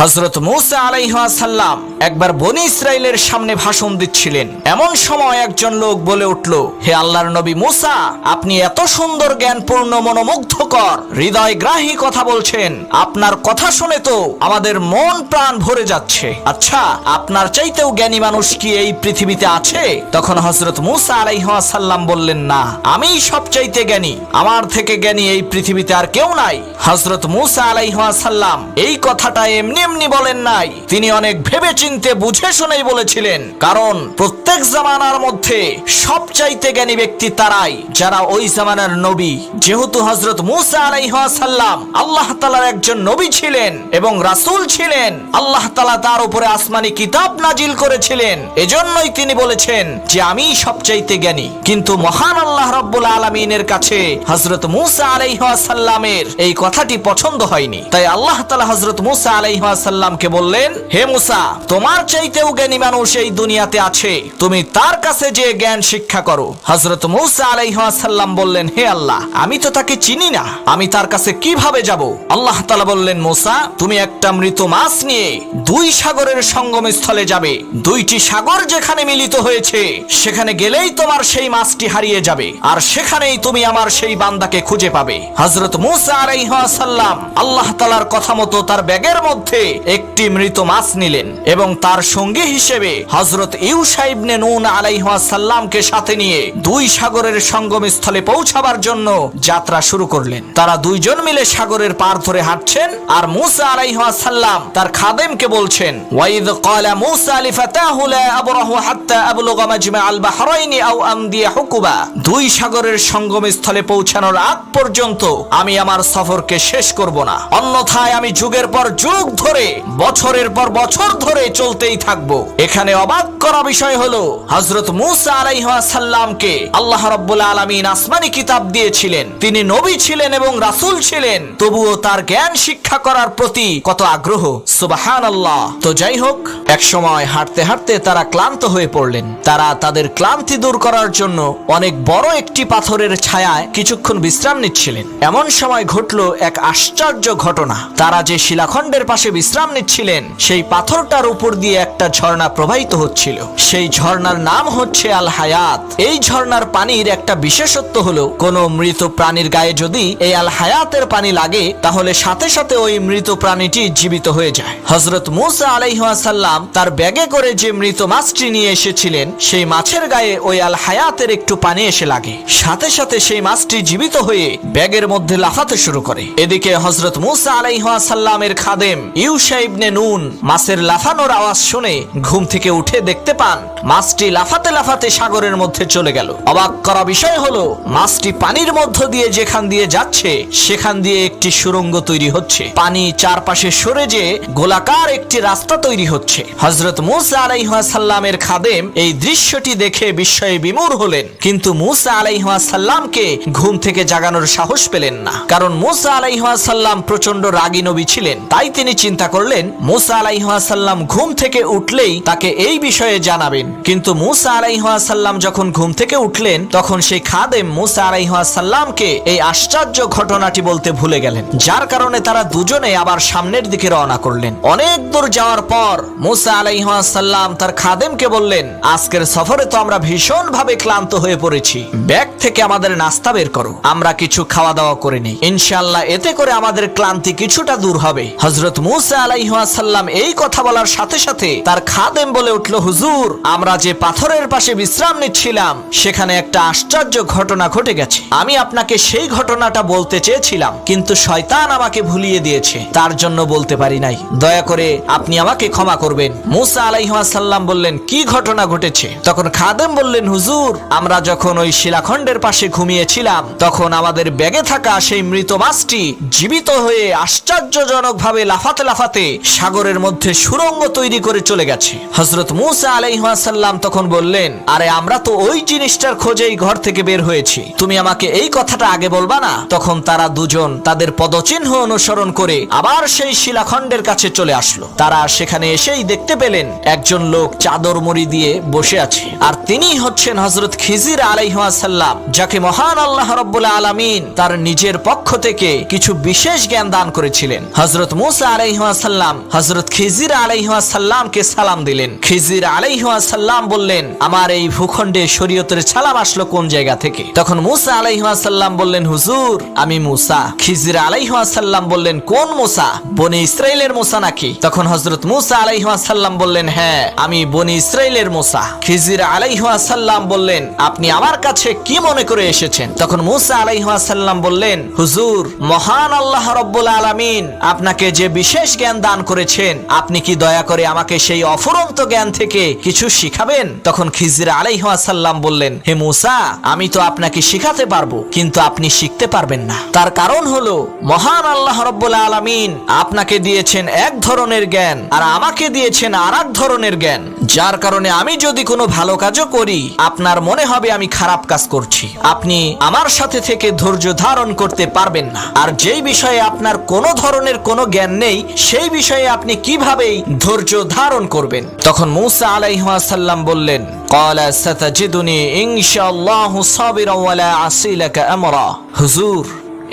হযরত মূসা আলাইহিস সালাম একবার বনী ইসরাইলের সামনে ভাষণ দিচ্ছিলেন। এমন সময় একজন লোক বলে উঠল, হে আল্লাহর নবী মূসা, আপনি এত সুন্দর জ্ঞানপূর্ণ মনোমুগ্ধকর হৃদয়গ্রাহী কথা বলছেন, আপনার কথা শুনে তো আমাদের মন প্রাণ ভরে যাচ্ছে। আচ্ছা, আপনার চাইতেও জ্ঞানী মানুষ কি এই পৃথিবীতে আছে? তখন হযরত মূসা আলাইহিস সালাম বললেন, না, আমিই সবচাইতে জ্ঞানী, আমার থেকে জ্ঞানী এই পৃথিবীতে আর কেউ নাই। হযরত মূসা আলাইহিস সালাম এই কথাটা এমনি এমনি বলেন নাই, তিনি অনেক ভেবে চিন্তে বুঝে শুনেই বলেছিলেন। কারণ প্রত্যেক জামানার মধ্যে সবচাইতে জ্ঞানী ব্যক্তি তারাই যারা ওই জামানার নবী। যেহেতু হযরত মূসা আলাইহিস সালাম আল্লাহ তাআলার একজন নবী ছিলেন এবং রাসূল ছিলেন, আল্লাহ তাআলা তার উপরে আসমানি কিতাব নাজিল করেছিলেন, এজন্যই তিনি বলেছেন যে আমি সবচাইতে জ্ঞানী। কিন্তু মহান আল্লাহ রাব্বুল আলামিনের কাছে হযরত মূসা আলাইহিস সালামের এই কথাটি পছন্দ হয়নি। তাই আল্লাহ তাআলা হযরত মূসা আলাইহিস সালামকে বললেন, হে মূসা, তোমার চাইতেও জ্ঞানী মানুষ এই দুনিয়াতে আছে, তুমি তার কাছে যে জ্ঞান শিক্ষা করো। হযরত মূসা আলাইহিস সালাম বললেন, হে আল্লাহ, আমি তো তাকে চিনি না, আমি তার কাছে কিভাবে যাব? আল্লাহ তাআলা বললেন, মূসা, তুমি একটা মৃত মাছ নিয়ে দুই সাগরের সঙ্গম স্থলে যাবে। দুইটি সাগর যেখানে মিলিত হয়েছে সেখানে গেলেই তোমার সেই মাছটি হারিয়ে যাবে, আর সেখানেই তুমি আমার সেই বান্দাকে খুঁজে পাবে। হযরত মূসা আলাইহিস সালাম আল্লাহ তাআলার কথা মতো তার ব্যাগের মধ্যে একটি মৃত মাছ নিলেন এবং তার সঙ্গী হিসেবে হযরত ইউশা ইবনে নুন আলাইহিস সালামকে সাথে নিয়ে দুই সাগরের সঙ্গম স্থলে পৌঁছাবার জন্য যাত্রা শুরু করলেন। তারা দুইজন মিলে সাগরের পার ধরে হাঁটছেন, আর মূসা আলাইহিস সালাম তার খাদেমকে বলছেন, ওয়াইদ ক্বালা মূসা লিফাতাহু লা আবরাহু হাত্তা আবলুগা মাজমাআল বাহরাইনি আও আমদি হুকুবা। দুই সাগরের সঙ্গম স্থলে পৌঁছানোর আগ পর্যন্ত আমি আমার সফরকে শেষ করব না, অন্যথায় আমি যুগের পর যুগ ধরে, বছরের পর বছর ধরে চলতেই থাকব। এখানে অবাক করা বিষয় হলো, হযরত মূসা আলাইহিস সালামকে আল্লাহ রাব্বুল আলামিন আসমানি কিতাব দিয়েছিলেন, তিনি নবী ছিলেন এবং রাসূল ছিলেন, তবুও তার জ্ঞান শিক্ষা করার প্রতি কত আগ্রহ! সুবহানাল্লাহ। তো যাই হোক, এক সময় হাঁটতে হাঁটতে তারা ক্লান্ত হয়ে পড়লেন। তারা তাদের ক্লান্তি দূর করার জন্য অনেক বড় একটি পাথরের ছায়ায় কিছুক্ষণ বিশ্রাম নিচ্ছিলেন। এমন সময় ঘটল এক আশ্চর্য ঘটনা। তারা যে শিলাখণ্ডের পাশে বিশ্রাম নিচ্ছিলেন, সেই পাথরটার উপর দিয়ে একটা ঝর্ণা প্রবাহিত হচ্ছিল। সেই ঝর্ণার নাম হচ্ছে আল হায়াত। এই ঝর্ণার পানির একটা বিশেষত্ব হলো, কোন মৃত প্রাণীর গায়ে যদি এই আল হায়াতের পানি লাগে, তাহলে সাথে সাথে ওই মৃত প্রাণীটি জীবিত হয়ে যায়। হযরত মূসা আলাইহিস সালাম তার ব্যাগে করে যে মৃত মাছটি নিয়ে এসেছিলেন, সেই মাছের গায়ে ওই আল হায়াতের একটু পানি এসে লাগে, সাথে সাথে সেই মাছটি জীবিত হয়ে ব্যাগের মধ্যে লাফাতে শুরু করে। এদিকে হযরত মূসা আলাইহিস সালামের খাদেম ইউশা ইবনে নুন মাছের লাফানোর আওয়াজ শুনে ঘুম থেকে উঠে দেখতে পান মাছটি লাফাতে লাফাতে সাগরের মধ্যে চলে গেল। অবাক করা বিষয় হলো, মাছটি পানির মধ্য দিয়ে যেখান দিয়ে যাচ্ছে সেখান দিয়ে একটি সুড়ঙ্গ তৈরি হচ্ছে, পানি চারপাশে সরে যে গোলাকার একটি রাস্তা তৈরি হচ্ছে। হযরত মূসা আলাইহিস সালামের খাদেম এই দৃশ্যটি দেখে বিস্ময়ে বিমূঢ় হলেন, কিন্তু মূসা আলাইহিস সালামকে ঘুম থেকে জাগানোর সাহস পেলেন না। কারণ মূসা আলাইহিস সালাম প্রচন্ড রাগী নবী ছিলেন। তাই তিনি চিন্তা করলেন, মূসা আলাইহিস সালাম ঘুম থেকে উঠলেই তাকে এই বিষয়ে জানাবেন। কিন্তু মূসা আলাইহিস সালাম যখন ঘুম থেকে উঠলেন, তখন সেই খাদেম মূসা আলাইহিস সালামকে এই আশ্চর্য ঘটনাটি বলতে ভুলে গেলেন, যার কারণে তারা দুজনে আবার সামনের দিকে রওনা করলেন। অনেক দূর যাওয়ার পর মূসা আলাইহিস সালাম তার খাদেমকে বললেন, আজকের সফরে তো আমরা ভীষণ ভাবে ক্লান্ত হয়ে পড়েছি, ব্যাগ থেকে আমাদের নাস্তা বের করো, আমরা কিছু খাওয়া দাওয়া করে নিই, ইনশাআল্লাহ এতে করে আমাদের ক্লান্তি কিছুটা দূর হবে। হযরত মূসা আলাইহিস সালাম এই কথা বলার সাথে সাথে তার খাদেম বলে উঠল, হুজুর, আমরা যে পাথরের পাশে বিশ্রাম নিচ্ছিলাম সেখানে একটা আশ্চর্য ঘটনা ঘটে গেছে। আমি আপনাকে সেই ঘটনাটা বলতে চেয়েছিলাম, কিন্তু শয়তান আমাকে ভুলিয়ে দিয়েছে, তার জন্য বলতে পারি নাই, দয়া করে আপনি আমাকে ক্ষমা করবেন। মূসা আলাইহিস সালাম বললেন, কি ঘটনা ঘটেছে? তখন খাদেম বললেন, হুজুর, আমরা যখন ওই শিলাখণ্ডের পাশে ঘুমিয়েছিলাম, তখন আমাদের ব্যাগে থাকা সেই মৃত মাছটি জীবিত হয়ে আশ্চর্যজনক ভাবে লাফাতে লাফাতে সাগরের মধ্যে সুড়ঙ্গ তৈরি করে চলে গেছে। হযরত মূসা আলাইহিস সালাম তখন বললেন, আরে আমরা তো ওই জিনিসটার খোঁজেই ঘর থেকে বের হয়েছি, তুমি আমাকে এই কথাটা আগে বলবা না? তখন তারা দুজন তাদের পদচিহ্ন অনুসরণ করে আবার সেই শিলাখণ্ডের কাছে চলে আসলো। তারা সেখানে এসেই দেখতে পেলেন একজন লোক চাদর মুড়ি দিয়ে বসে আছে, আর তিনি হচ্ছেন হযরত খিজির আলাইহিস সালাম, যাকে মহান আল্লাহ রাব্বুল আলামিন তার নিজের পক্ষ থেকে কিছু বিশেষ জ্ঞান দান করেছিলেন। হযরত মূসা আলাইহিস আলাইহিসসালাম হযরত খিজির আলাইহিসসালামকে সালাম দিলেন। খিজির আলাইহিসসালাম বললেন, আমার এই ভূখণ্ডে শরীয়তের সালাম আসলো কোন জায়গা থেকে? তখন মূসা আলাইহিসসালাম বললেন, হুজুর আমি মূসা। খিজির আলাইহিসসালাম বললেন, কোন মূসা? বনি ইসরাইলের মূসা নাকি? তখন হযরত মূসা আলাইহিসসালাম বললেন, হ্যাঁ আমি বনি ইসরাইলের মূসা। খিজির আলাইহিসসালাম বললেন, আপনি আমার কাছে কি মনে করে এসেছেন? তখন মূসা আলাইহিসসালাম বললেন, হুজুর মহান আল্লাহ রাব্বুল আলামিন আপনাকে যে বিশেষ জ্ঞান দান করেছেন, আপনি কি দয়া করে আমাকে সেই অফুরন্ত জ্ঞান থেকে কিছু শিখাবেন? তখন খিজির আলাইহিসসালাম বললেন, হে মূসা আমি তো আপনাকে শিখাতে পারবো, কিন্তু আপনি শিখতে পারবেন না। তার কারণ হলো মহান আল্লাহ রাব্বুল আলামিন আপনাকে দিয়েছেন এক ধরনের জ্ঞান আর আমাকে দিয়েছেন আরেক ধরনের জ্ঞান, যার কারণে আমি যদি কোনো ভালো কাজও করি আপনার মনে হবে আমি খারাপ কাজ করছি। আপনি আমার সাথে থেকে ধৈর্য ধারণ করতে পারবেন না। আর যেই বিষয়ে আপনার কোনো ধরনের কোনো জ্ঞান নেই সেই বিষয়ে আপনি কিভাবে ধৈর্য ধারণ করবেন? তখন মূসা আলাইহিসসালাম বললেন, ক্বালা সাতাজিদুনি ইনশাআল্লাহু সাবিরান ওয়া লা আসি লাকা আমরা। হুজুর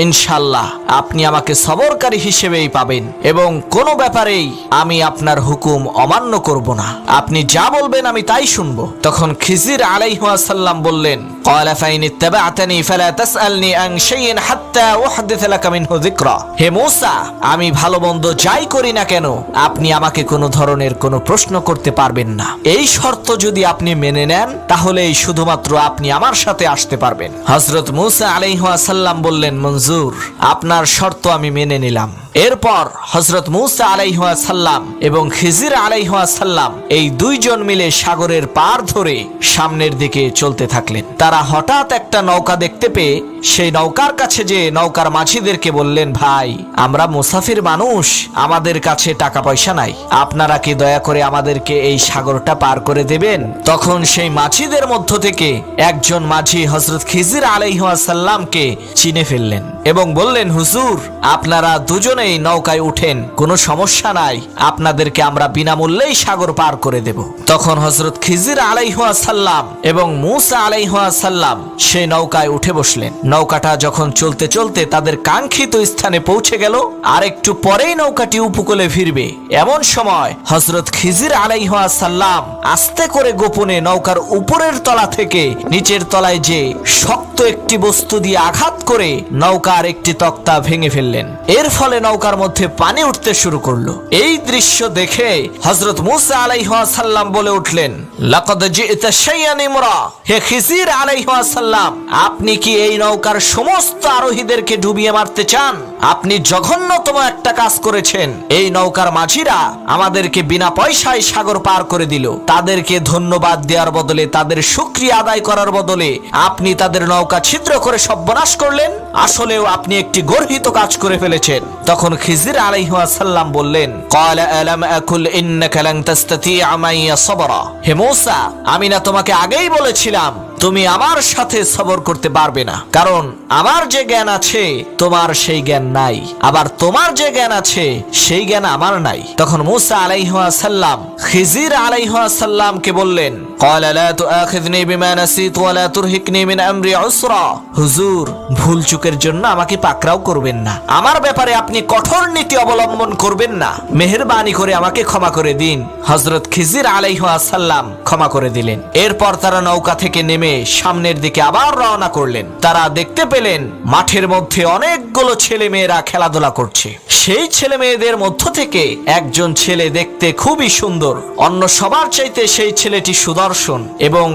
ইনশাআল্লাহ আপনি আমাকে সবরকারী হিসেবেই পাবেন এবং কোনো ব্যাপারেই আমি আপনার হুকুম অমান্য করব না। আপনি যা বলবেন আমি তাই শুনবো। তখন খিজির আলাইহিসসালাম বললেন, ক্বালা ফাইন ইত্তাবা'তানি ফালা তাসআলনি আন শাইইন হাত্তা উহদিস লাকা মিনহু যিকরা। হে মূসা আমি ভালো মন্দ যাই করি না কেন আপনি আমাকে কোনো ধরনের কোনো প্রশ্ন করতে পারবেন না। এই শর্ত যদি আপনি মেনে নেন তাহলেই শুধুমাত্র আপনি আমার সাথে আসতে পারবেন। হযরত মূসা আলাইহিসসালাম বললেন, মঞ্জুর, আপনার শর্ত আমি মেনে নিলাম। এরপর হযরত মূসা আলাইহিসসালাম এবং খিজির আলাইহিসসালাম এই দুইজন মিলে সাগরের পার ধরে সামনের দিকে চলতে থাকলেন। তারা হঠাৎ একটা নৌকা দেখতে পেয়ে সেই নৌকার কাছে যে নৌকার মাঝিদেরকে বললেন, ভাই আমরা মুসাফির মানুষ, আমাদের কাছে টাকা পয়সা নাই, আপনারা কি দয়া করে আমাদেরকে এই সাগরটা পার করে দেবেন? তখন সেই মাঝিদের মধ্য থেকে একজন মাঝি হযরত খিজির আলাইহিসসালামকে চিনে ফেললেন এবং বললেন, হুজুর আপনারা দুজনেই নৌকায় উঠেন, কোনো সমস্যা নাই, আপনাদেরকে আমরা বিনামূল্যেই সাগর পার করে দেব। তখন হযরত খিজির আলাইহিসসালাম এবং মূসা আলাইহিসসালাম সেই নৌকায় উঠে বসলেন। নৌকাটা যখন চলতে চলতে তাদের কাঙ্ক্ষিত স্থানে পৌঁছে গেল, আর একটু পরেই নৌকাটি উপকূলে ফিরবে, এমন সময় হযরত খিজির আলাইহিসসালাম আস্তে করে গোপনে নৌকার উপরের তলা থেকে নিচের তলায় যে শক্ত একটি বস্তু দিয়ে আঘাত করে নৌকার একটি তক্তা ভেঙে ফেললেন। এর ফলে নৌকার মধ্যে পানি উঠতে শুরু করলো। এই দৃশ্য দেখে হযরত মূসা আলাইহিসসালাম বলে উঠলেন, লাকাদ জি'তা শাইআন ইমরা। হে খিজির আলাইহিসসালাম আপনি কি এই নৌকার সমস্ত আরোহীদেরকে ডুবিয়ে মারতে চান? আপনি জঘন্যতম একটা কাজ করেছেন। এই নৌকার মাঝিরা আমাদেরকে বিনা পয়সায় সাগর পার করে দিল, তাদেরকে ধন্যবাদ দেওয়ার বদলে, তাদের শুকরিয়া আদায় করার বদলে আপনি তাদের নৌকা ছিদ্র করে সর্বনাশ করলেন। আসলেও আপনি একটি গর্হিত কাজ করে ফেলেছেন। তখন খিজির আলাইহিসসালাম বললেন, ক্বালা আলাম আকুল ইন্নাকা লান তাসতাতিআ মাইয়া সাবরা। হে মূসা আমি না তোমাকে আগেই বলেছিলাম তুমি আমার সাথে সবর করতে পারবে না, কারণ আমার যে জ্ঞান আছে তোমার সেই জ্ঞান নাই, আবার তোমার যে জ্ঞান আছে সেই জ্ঞান আমার নাই। তখন মূসা আলাইহিসসালাম খিজির আলাইহিসসালামকে বললেন, ক্বালা লা তুআখিযনি বিমা নাসিত ওয়া লা তুরহিকনি মিন আমরি উসরা। হুজুর ভুল চুকের জন্য আমাকে পাকড়াও করবেন না, আমার ব্যাপারে আপনি কঠোর নীতি অবলম্বন করবেন না, মেহেরবানি করে আমাকে ক্ষমা করে দিন। হযরত খিজির আলাইহিসসালাম ক্ষমা করে দিলেন। এরপর তারা নৌকা থেকে নেমে সামনের দিকে আবার রওনা করলেন। তারা দেখতে পেলেন মাঠের মধ্যে অনেকগুলো ছেলে মেয়েরা খেলাধুলা করছে। সেই ছেলে মেয়েদের মধ্য থেকে একজন ছেলে দেখতে খুবই সুন্দর, অন্য সবার চাইতে সেই ছেলেটি সুদর্শন এবং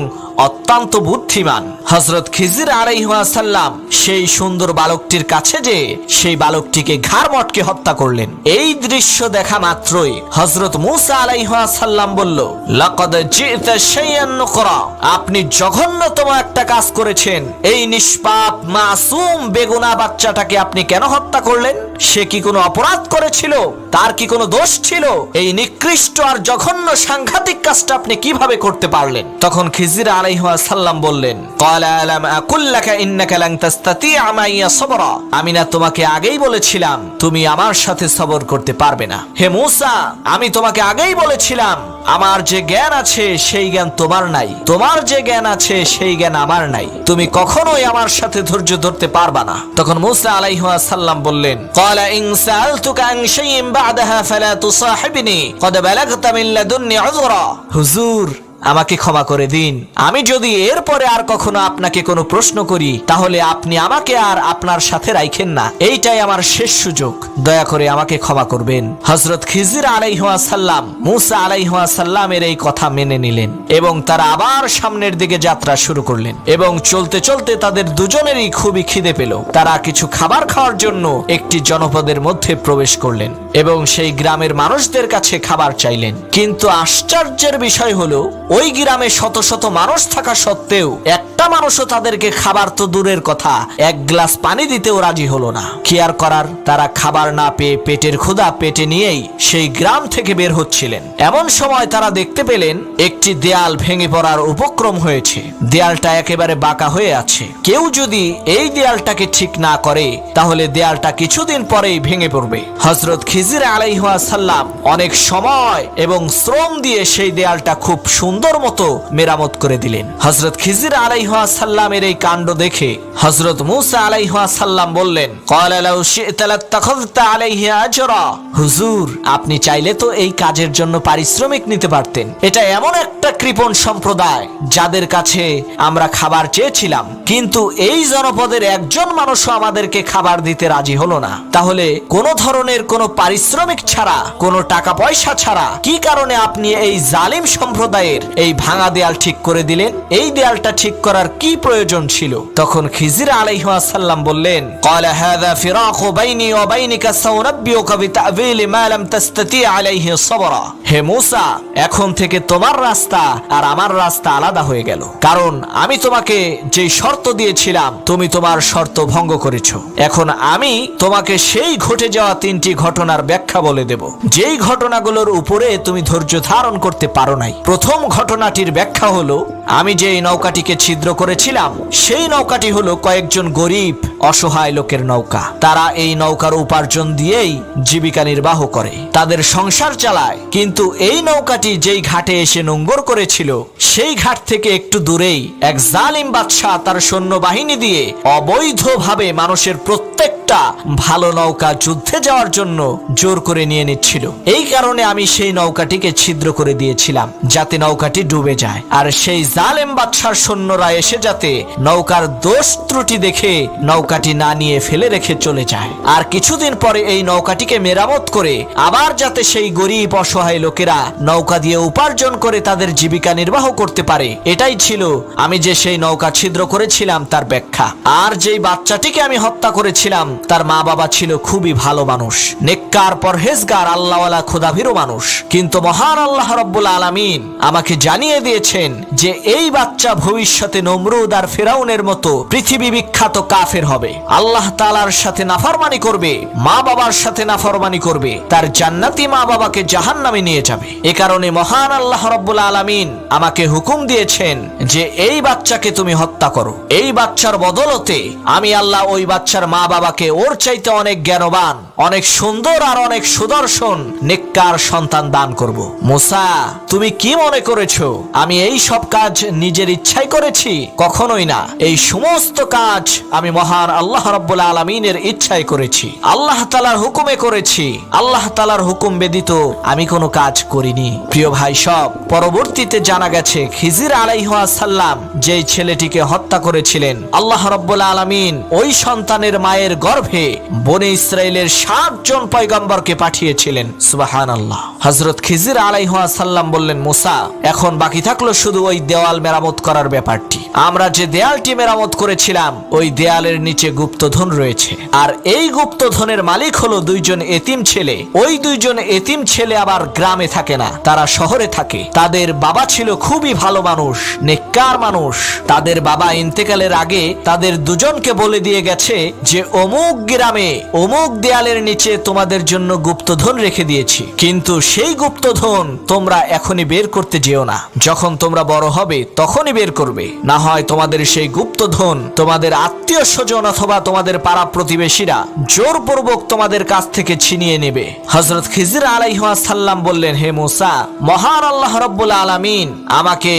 অত্যন্ত বুদ্ধিমান। হযরত খিজির আলাইহিসসালাম সেই সুন্দর বালকটির কাছে যে সেই বালকটিকে ঘাড় মটকে হত্যা করলেন। এই দৃশ্য দেখা মাত্রই হযরত মূসা আলাইহিসসালাম বলল, লাকাদ জি'তা শাইআন নুকরা। আপনি জঘন্যতম একটা কাজ করেছেন। এই নিষ্পাপ মাসুম বেগুনা বাচ্চাটাকে আপনি কেন হত্যা করলেন? সে কি কোনো অপরাধ করেছিল? তার কি কোনো দোষ ছিল? এই নিকৃষ্ট আর জঘন্য সাংঘাতিক কাজটা আপনি কিভাবে করতে পারলেন? তখন খিজির আলাইহিসসালাম বললেন, ক্বালা আলাম আকুল লাকা ইন্নাকা লান তাসতাতিআ মাইয়া সাবরা। আমি না তোমাকে আগেই বলেছিলাম তুমি আমার সাথে সবর করতে পারবে না? হে মূসা আমি তোমাকে আগেই বলেছিলাম আমার যে জ্ঞান আছে সেই জ্ঞান তোমার নাই, তোমার যে জ্ঞান আছে সেই জ্ঞান আমার নাই, তুমি কখনোই আমার সাথে ধৈর্য ধরতে পারবা না। তখন মূসা আলাইহিস সালাম বললেন, ক্বালা ইন সাআলতুকা আন শাইইন বা'দাহা ফালা তুসাহিবনি ক্বাদ বালাগতা মিন লাদুন্নি উযরা। হুজুর, আমাকে ক্ষমা করে দিন, আমি যদি এরপরে আর কখনো আপনাকে কোনো প্রশ্ন করি তাহলে আপনি আমাকে আর আপনার সাথে রাখেন না, এইটাই আমার শেষ সুযোগ, দয়া করে আমাকে ক্ষমা করবেন। হযরত খিজির আলাইহিস সালাম মূসা আলাইহিস সালামের এই কথা মেনে নিলেন এবং তারা আবার সামনের দিকে যাত্রা শুরু করলেন এবং চলতে চলতে তাদের দুজনেরই খুবই খিদে পেল। তারা কিছু খাবার খাওয়ার জন্য একটি জনপদের মধ্যে প্রবেশ করলেন এবং সেই গ্রামের মানুষদের কাছে খাবার চাইলেন। কিন্তু আশ্চর্যের বিষয় হলো, ওই গ্রামে শত শত মানুষ থাকা সত্ত্বেও একটা মানুষও তাদেরকে খাবার তো দূরের কথা, এক গ্লাস পানি দিতেও রাজি হলো না। কি আর করার, তারা খাবার না পেয়ে পেটের ক্ষুধা পেটে নিয়েই সেই গ্রাম থেকে বের হচ্ছিলেন। এমন সময় তারা দেখতে পেলেন একটি দেয়াল ভেঙে পড়ার উপক্রম হয়েছে। দেয়ালটা একেবারে বাঁকা হয়ে আছে। কেউ যদি এই দেয়ালটাকে ঠিক না করে তাহলে দেয়ালটা কিছুদিন পরেই ভেঙে পড়বে। হযরত খিজির আলাইহিস সালাম অনেক সময় এবং শ্রম দিয়ে সেই দেয়ালটা খুব সুন্দর মতো মেরামত করে দিলেন। হযরত খিজির আলাইহিস সালামের এই কাণ্ড দেখে হযরত মূসা আলাইহিস সালাম বললেন, ক্বালা লাউ শি'তা লাত্তাখাযতা আলাইহি আজরা। হুজুর, আপনি চাইলে তো এই কাজের জন্য পারিশ্রমিক নিতে পারতেন। এটা এমন একটা কৃপণ সম্প্রদায় যাদের কাছে আমরা খাবার চেয়েছিলাম, কিন্তু এই জনপদের একজন মানুষও আমাদেরকে খাবার দিতে রাজি হলো না। তাহলে কোন ধরনের কোনো পারিশ্রমিক ছাড়া, কোনো টাকা পয়সা ছাড়া কি কারণে আপনি এই জালিম সম্প্রদায়ের এই ভাঙা দেয়াল ঠিক করে দিলেন? এই দেয়ালটা ঠিক করার কি প্রয়োজন ছিল? তখন খিজির আলাইহিস সালাম বললেন, ক্বালা হাযা ফিরাকু বাইনি ওয়া বাইনিকা সাউনাব্বিউকা বিতা'বিলি মা লাম তাসতাতি আলাইহি সাবরা। হে মূসা, এখন থেকে তোমার রাস্তা আর আমার রাস্তা আলাদা হয়ে গেল, কারণ আমি তোমাকে যে শর্ত দিয়েছিলাম তুমি তোমার শর্ত ভঙ্গ করেছো। এখন আমি তোমাকে সেই ঘটে যাওয়া তিনটি ঘটনার ব্যাখ্যা বলে দেব, যেই ঘটনাগুলোর উপরে তুমি ধৈর্য ধারণ করতে পারো নাই। প্রথম ঘটনাটির ব্যাখ্যা হলো, আমি যে নৌকাটিকে ছিদ্র করেছিলাম সেই নৌকাটি হলো কয়েকজন গরিব অসহায় লোকের নৌকা। তারা এই নৌকার উপার্জন দিয়েই জীবিকা নির্বাহ করে, তাদের সংসার চালায়। কিন্তু এই নৌকাটি যেই ঘাটে এসে নোঙ্গর করেছিল সেই ঘাট থেকে একটু দূরেই এক জালিম বাদশা তার সৈন্যবাহিনী দিয়ে অবৈধভাবে মানুষের প্রত্যেকটা ভালো নৌকা যুদ্ধে যাওয়ার জন্য জোর করে নিয়ে নিচ্ছিল। এই কারণে আমি সেই নৌকাটিকে ছিদ্র করে দিয়েছিলাম যাতে নৌকাটি ডুবে যায়, আর সেই জালেম বাদশার সৈন্যরা এসে যাতে নৌকার দোষ ত্রুটি দেখে নৌকাটি না নিয়ে ফেলে রেখে চলে যায়, আর কিছুদিন পরে এই নৌকাটিকে মেরামত করে আবার যাতে সেই গরিব অসহায় লোকেরা নৌকা দিয়ে উপার্জন করে তাদের জীবিকা নির্বাহ করতে পারে। এটাই ছিল আমি যে সেই নৌকা ছিদ্র করেছিলাম তার ব্যাখ্যা। আর যেই বাচ্চাটিকে আমি হত্যা করেছিলাম তার মা বাবা ছিল খুবই ভালো মানুষ, নেককার, পরহেজগার, আল্লাহওয়ালা, খোদাভীরু মানুষ। কিন্তু মহান আল্লাহ রাব্বুল আলামিন আমাকে জানিয়ে দিয়েছেন যে এই বাচ্চা ভবিষ্যতে নমরুদ আর ফিরাউনের মতো পৃথিবী বিখ্যাত কাফের হবে, আল্লাহ তাআলার সাথে নাফরমানি করবে, মা বাবার সাথে নাফরমানি করবে, তার জান্নাতি মা বাবাকে জাহান্নামে নিয়ে যাবে। এ কারণে মহান আল্লাহ রাব্বুল আলামিন আমাকে হুকুম দিয়েছেন যে এই বাচ্চাকে তুমি হত্যা করো। এই বাচ্চার বদলতে আমি আল্লাহ ওই বাচ্চার মা বাবাকে ওর চাইতে অনেক জ্ঞানবান, অনেক সুন্দর আর অনেক সুদর্শন নেককার সন্তান দান করব। মূসা, তুমি কি মনে করেছো আমি এই সব কাজ নিজের ইচ্ছাই করেছি? কখনোই না। এই সমস্ত কাজ আমি মহান আল্লাহ রাব্বুল আলামিনের ইচ্ছায় করেছি, আল্লাহ তাআলার হুকুমে করেছি। আল্লাহ তাআলার হুকুম ব্যতীত আমি কোনো কাজ করিনি। প্রিয় ভাই সব, পরবর্তীতে জানা গেছে খিজির আলাইহিস সালাম যেই ছেলেটিকে হত্যা করেছিলেন, আল্লাহ রাব্বুল আলামিন ওই সন্তানের মায়ের গর্ভে বনি ইসরাইলের 7 জন পয়গম্বরকে পাঠিয়েছিলেন। সুবহানাল্লাহ। হযরত খিজির আলাইহিস সালাম বললেন, মূসা, এখন বাকি থাকলো শুধু ওই দেওয়াল মেরামত করার ব্যাপারটি। আমরা যে দেয়ালটি মেরামত করেছিলাম ওই দেয়ালের নিচে গুপ্তধন রয়েছে, আর এই গুপ্তধনের মালিক হলো 2 জন এতিম ছেলে। ওই 2 জন এতিম ছেলে আবার গ্রামে থাকে না, তারা শহরে থাকে। তাদের বাবা ছিল খুবই ভালো মানুষ, নেককার মানুষ। তাদের বাবা ইন্তেকালের আগে তাদের দুজনকে বলে দিয়ে গেছে যে অমুক গ্রামে অমুক দেয়ালের নিচে তোমাদের জন্য গুপ্তধন রেখে দিয়েছি, কিন্তু সেই গুপ্তধন তোমরা এখনই বের করতে যেও না, যখন তোমরা বড় হবে তখনই বের করবে, না হয় তোমাদের সেই গুপ্তধন তোমাদের আত্মীয় স্বজন অথবা তোমাদের পাড়া প্রতিবেশীরা জোরপূর্বক তোমাদের কাছ থেকে ছিনিয়ে নেবে। হযরত খিজির আলাইহিস সালাম বললেন, হে মূসা, মহান আল্লাহ রাব্বুল আলামিন আমাকে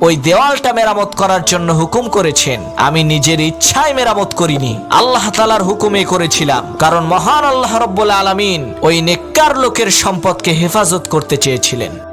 ওই দেওয়ালটা মেরামত করার জন্য হুকুম করেছেন। আমি নিজের ইচ্ছায় মেরামত করিনি, আল্লাহ তাআলার হুকুমে করেছিলাম। কারণ মহান আল্লাহ রাব্বুল আলামিন ওই নেককার লোকের সম্পদকে হেফাজত করতে চেয়েছিলেন।